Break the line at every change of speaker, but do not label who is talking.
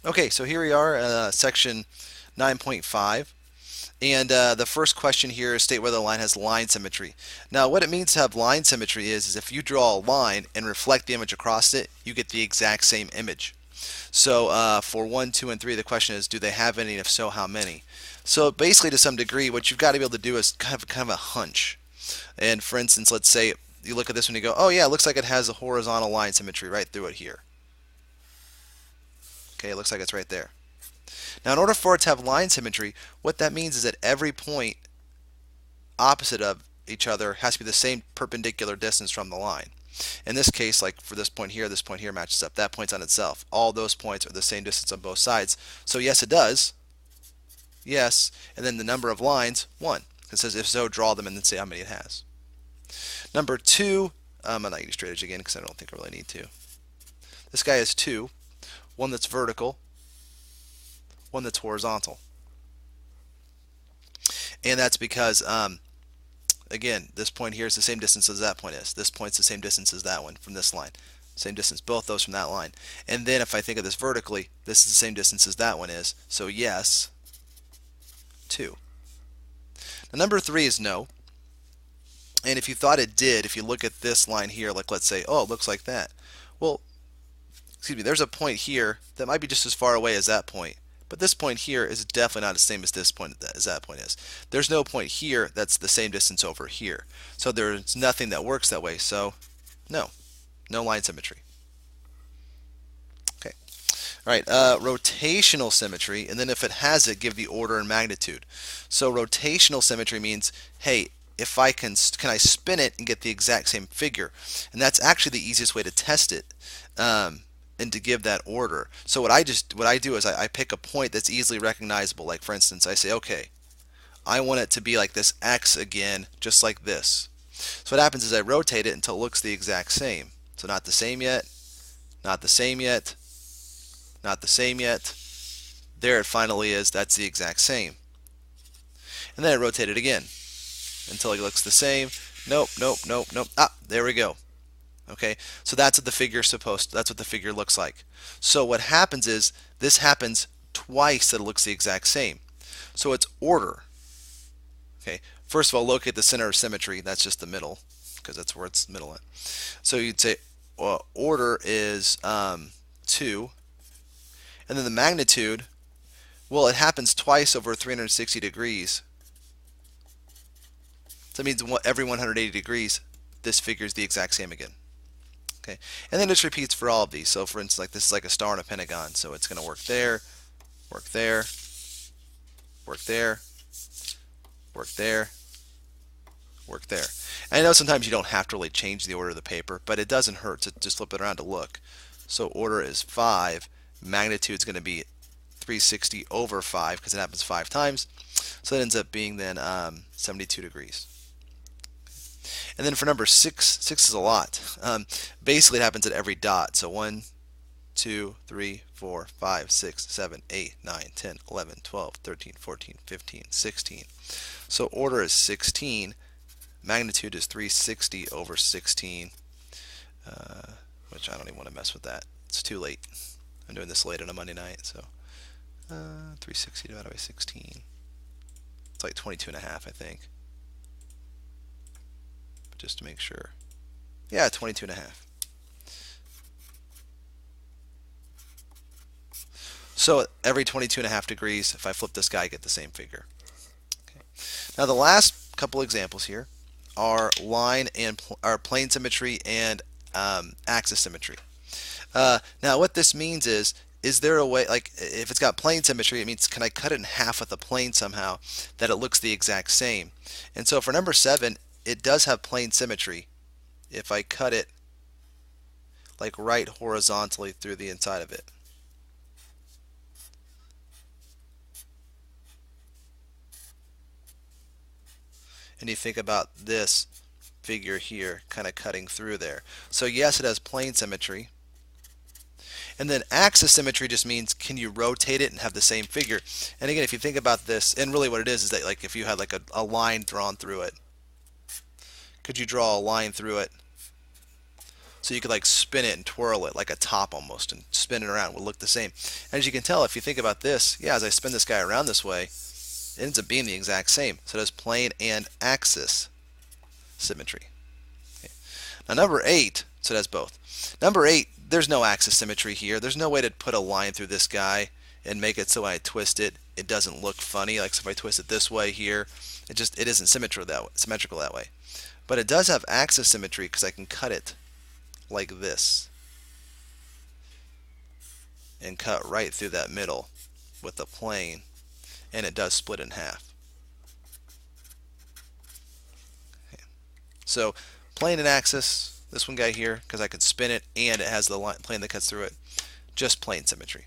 Okay, so here we are, section 9.5. And the first question here is state whether a line has line symmetry. Now, what it means to have line symmetry is if you draw a line and reflect the image across it, you get the exact same image. So for 1, 2, and 3, the question is, do they have any? And if so, how many? So basically, to some degree, what you've got to be able to do is kind of a hunch. And for instance, let's say you look at this one and you go, oh yeah, it looks like it has a horizontal line symmetry right through it here. Okay, it looks like it's right there. Now, in order for it to have line symmetry, what that means is that every point opposite of each other has to be the same perpendicular distance from the line. In this case, like for this point here matches up. That point's on itself. All those points are the same distance on both sides. So yes, it does. Yes. And then the number of lines, 1. It says if so, draw them and then say how many it has. Number 2, I'm not using straight edge again because I don't think I really need to. This guy has 2. One that's vertical, one that's horizontal. And that's because again, this point here is the same distance as that point is. This point's the same distance as that one from this line. Same distance, both those from that line. And then if I think of this vertically, this is the same distance as that one is. So yes, 2. Now, number 3 is no. And if you thought it did, if you look at this line here, like let's say, oh, it looks like that. Well, excuse me, there's a point here that might be just as far away as that point. But this point here is definitely not the same as this point as that point is. There's no point here that's the same distance over here. So there's nothing that works that way. So no, no line symmetry. Okay. All right, rotational symmetry, and then if it has it, give the order and magnitude. So rotational symmetry means, hey, if I can I spin it and get the exact same figure? And that's actually the easiest way to test it. And to give that order. So what I do is I pick a point that's easily recognizable. Like for instance, I say, okay, I want it to be like this X again, just like this. So what happens is I rotate it until it looks the exact same. So not the same yet, not the same yet, not the same yet. There it finally is. That's the exact same. And then I rotate it again until it looks the same. Nope, nope, nope, nope. Ah, there we go. Okay, so that's what the that's what the figure looks like. So what happens is this happens twice that it looks the exact same. So it's order. Okay, first of all, locate the center of symmetry. That's just the middle because that's where it's middle at. So you'd say order is 2, and then the magnitude. Well, it happens twice over 360 degrees. So that means every 180 degrees, this figure is the exact same again. Okay, and then it just repeats for all of these. So for instance, like this is like a star and a pentagon. So it's going to work there, work there, work there, work there, work there. And I know sometimes you don't have to really change the order of the paper, but it doesn't hurt to just flip it around to look. So order is 5. Magnitude is going to be 360 over 5 because it happens 5 times. So that ends up being then 72 degrees. And then for number 6, 6 is a lot. Basically, it happens at every dot. So 1, 2, 3, 4, 5, 6, 7, 8, 9, 10, 11, 12, 13, 14, 15, 16. So order is 16. Magnitude is 360 over 16, which I don't even want to mess with that. It's too late. I'm doing this late on a Monday night, so 360 divided by 16. It's like 22 and a half, I think. But just to make sure. Yeah, 22 and a half. So every 22 and a half degrees, if I flip this guy, I get the same figure. Okay. Now the last couple examples here are line and plane symmetry and axis symmetry. Now what this means is there a way, like if it's got plane symmetry, it means can I cut it in half with the plane somehow that it looks the exact same? And so for number 7, it does have plane symmetry if I cut it like right horizontally through the inside of it. And you think about this figure here kind of cutting through there. So yes, it has plane symmetry. And then axis symmetry just means can you rotate it and have the same figure? And again, if you think about this, and really what it is that like if you had like a line drawn through it, could you draw a line through it? So you could like spin it and twirl it like a top almost and spin it around. It would look the same. As you can tell, if you think about this, yeah, as I spin this guy around this way, it ends up being the exact same. So it has plane and axis symmetry. Okay. Now number 8, so it has both. Number 8, there's no axis symmetry here. There's no way to put a line through this guy and make it so when I twist it, it doesn't look funny. Like if I twist it this way here, it isn't symmetrical that way. But it does have axis symmetry because I can cut it like this and cut right through that middle with the plane, and it does split in half. Okay. So plane and axis, this one guy here, because I can spin it and it has the plane that cuts through it, just plane symmetry.